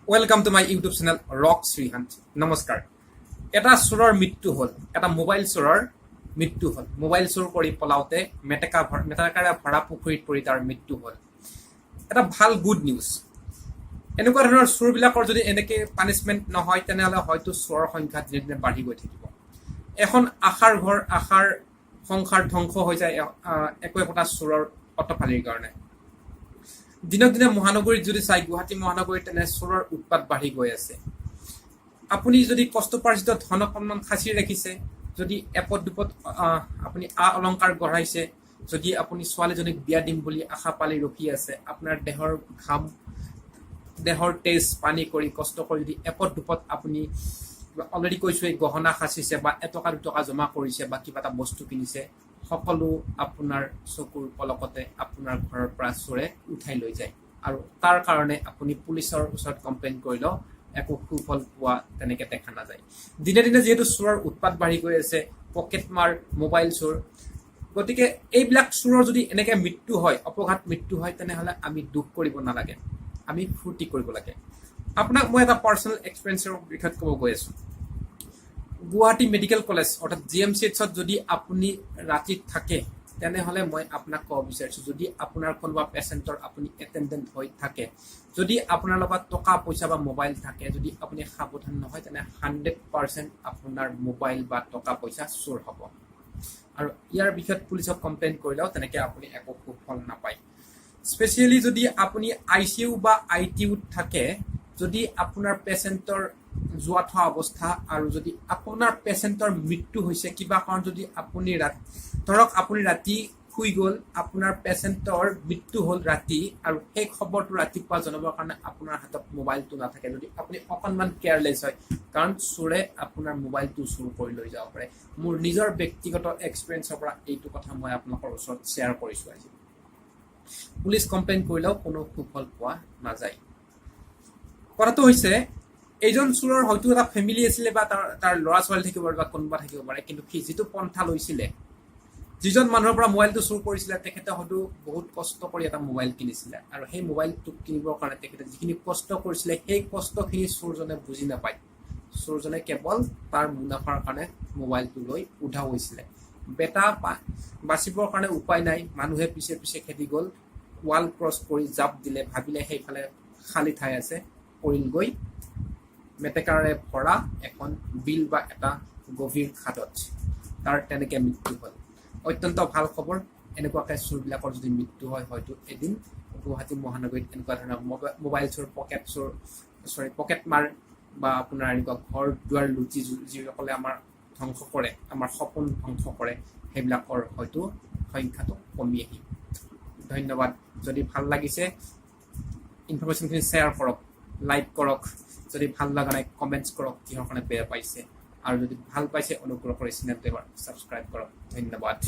Welcome to my YouTube channel ROCK SHRIHANT. নমস্কাৰ। এটা চোৰৰ মৃত্যু হ'ল, এটা মোবাইল চোৰৰ মৃত্যু হ'ল। মোবাইল চোৰ কৰি পলাওতে মেটেকাৰে ভৰা পুখুৰীত পৰি তাৰ মৃত্যু হ'ল। এটা ভাল গুড নিউজ। এনেকুৱা ধৰণৰ চোৰবিলাকৰ যদি এনেকে পানিশমেণ্ট নহয় তেনেহ'লে হয়তো চোৰৰ সংখ্যা দিনে দিনে বাঢ়ি গৈ থাকিব। এখন আশাৰ ঘৰ আশাৰ সংসাৰ ধ্বংস হৈ যায় একো একোটা চোৰৰ অটপালিৰ কাৰণে। দিনক দিনে মহানগৰীত যদি চাই গুৱাহাটী মহানগৰীত তেনে চোৰৰ উৎপাত বাঢ়ি গৈ আছে। আপুনি যদি কষ্টপাৰ্জিত ধন অকণমান সাঁচি ৰাখিছে, যদি এপদ দুপদ আপুনি অলংকাৰ গঢ়াইছে, যদি আপুনি ছোৱালীজনীক বিয়া দিম বুলি আশা পালি ৰখি আছে, আপোনাৰ দেহৰ ঘাম দেহৰ তেজ পানী কৰি কষ্ট কৰি যদি এপদ দুপদ আপুনি অলৰেডি কৈছোঁ এই গহনা সাঁচিছে বা এটকা দুটকা জমা কৰিছে বা কিবা এটা বস্তু কিনিছে, সকলো আপোনাৰ চকুৰ পলকতে আপোনাৰ ঘৰৰ পৰা চোৰে উঠাই লৈ যায়। আৰু তাৰ কাৰণে আপুনি পুলিচৰ ওচৰত কমপ্লেইন কৰিলেও একো সুফল পোৱা তেনেকে দেখা নাযায়। দিনে দিনে যিহেতু চোৰৰ উৎপাত বাঢ়ি গৈ আছে, পকেট মাৰ, মোবাইল চোৰ, গতিকে এইবিলাক চোৰৰ যদি এনেকে মৃত্যু হয়, অপঘাত মৃত্যু হয়, তেনেহ'লে আমি দুখ কৰিব নালাগে, আমি ফূৰ্তি কৰিব লাগে। আপোনাক মই এটা পাৰ্চনেল এক্সপিৰিয়েঞ্চৰ বিষয়ত ক'ব গৈ আছোঁ। গুৱাহাটী মেডিকেল কলেজ অৰ্থাৎ GMCHত যদি আপুনি ৰাতি থাকে তেনেহ'লে মই আপোনাক ক'ব বিচাৰিছোঁ, যদি আপোনাৰ কোনোবা পেচেণ্টৰ আপুনি এটেণ্ডেণ্ট হৈ থাকে, যদি আপোনাৰ লগত টকা পইচা বা মোবাইল থাকে, যদি আপুনি সাৱধান নহয় তেনে 100% আপোনাৰ মোবাইল বা টকা পইচা চোৰ হ'ব। আৰু ইয়াৰ বিষয়ত পুলিচক কমপ্লেইন কৰিলেও তেনেকৈ আপুনি একো সুফল নাপায়। স্পেচিয়েলি যদি আপুনি ICU বা ITUত থাকে, যদি আপোনাৰ পেচেণ্টৰ যোৱা থোৱা অৱস্থা আৰু যদি আপোনাৰ পেচেণ্টৰ মৃত্যু হৈছে কিবা কাৰণ, যদি আপুনি ধৰক আপুনি ৰাতি শুই গ'ল, আপোনাৰ পেচেণ্টৰ মৃত্যু হ'ল ৰাতি আৰু সেই খবৰটো ৰাতিপুৱা জনাবৰ কাৰণে আপোনাৰ হাতত মোবাইলটো নাথাকে, যদি আপুনি অকণমান কেয়াৰলেছ হয়, কাৰণ চোৰে আপোনাৰ মোবাইলটো চুৰ কৰি লৈ যাব পাৰে। মোৰ নিজৰ ব্যক্তিগত এক্সপিৰিয়েঞ্চৰ পৰা এইটো কথা মই আপোনালোকৰ ওচৰত শ্বেয়াৰ কৰিছোঁ আজি। পুলিচ কমপ্লেইন কৰিলেও কোনো সুফল পোৱা নাযায়। কথাটো হৈছে, এইজন চোৰৰ হয়তো এটা ফেমিলি আছিলে বা তাৰ ল'ৰা ছোৱালী থাকিব পাৰে বা কোনোবা থাকিব পাৰে, কিন্তু সি যিটো পন্থা লৈছিলে, যিজন মানুহৰ পৰা মোবাইলটো চুৰ কৰিছিলে, তেখেতে হয়তো বহুত কষ্ট কৰি এটা মোবাইল কিনিছিলে আৰু সেই মোবাইলটো কিনিবৰ কাৰণে তেখেতে যিখিনি কষ্ট কৰিছিলে সেই কষ্টখিনি চোৰজনে বুজি নাপায়। চোৰজনে কেৱল তাৰ মুনাফাৰ কাৰণে মোবাইলটো লৈ উধাও হৈছিলে। বেটা বাচিবৰ কাৰণে উপায় নাই, মানুহে পিছে পিছে খেদি গ'ল, ৱাল ক্ৰছ কৰি জাপ দিলে, ভাবিলে সেইফালে খালী ঠাই আছে, পৰিল গৈ মেটেকাৰে ভৰা এখন বিল বা এটা গভীৰ খাদত। তাৰ তেনেকে মৃত্যু হ'ল। অত্যন্ত ভাল খবৰ। এনেকুৱাকৈ চোৰবিলাকৰ যদি মৃত্যু হয়, হয়তো এদিন গুৱাহাটী মহানগৰীত এনেকুৱা ধৰণৰ মোবাইল চোৰ, পকেট মাৰ বা আপোনাৰ এনেকুৱা ঘৰ দুৱাৰ লুটি যিসকলে আমাৰ ধ্বংস কৰে, আমাৰ সপোন ধ্বংস কৰে, সেইবিলাকৰ হয়তো সংখ্যাটো কমি আহিব। ধন্যবাদ। যদি ভাল লাগিছে ইনফৰমেশ্যনখিনি শ্বেয়াৰ কৰক, লাইক কৰক, যদি ভাল লগা নাই কমেণ্টছ কৰক কিহৰ কাৰণে বেয়া পাইছে, আৰু যদি ভাল পাইছে অনুগ্ৰহ কৰি চেনেলটো এবাৰ ছাবস্ক্ৰাইব কৰক। ধন্যবাদ।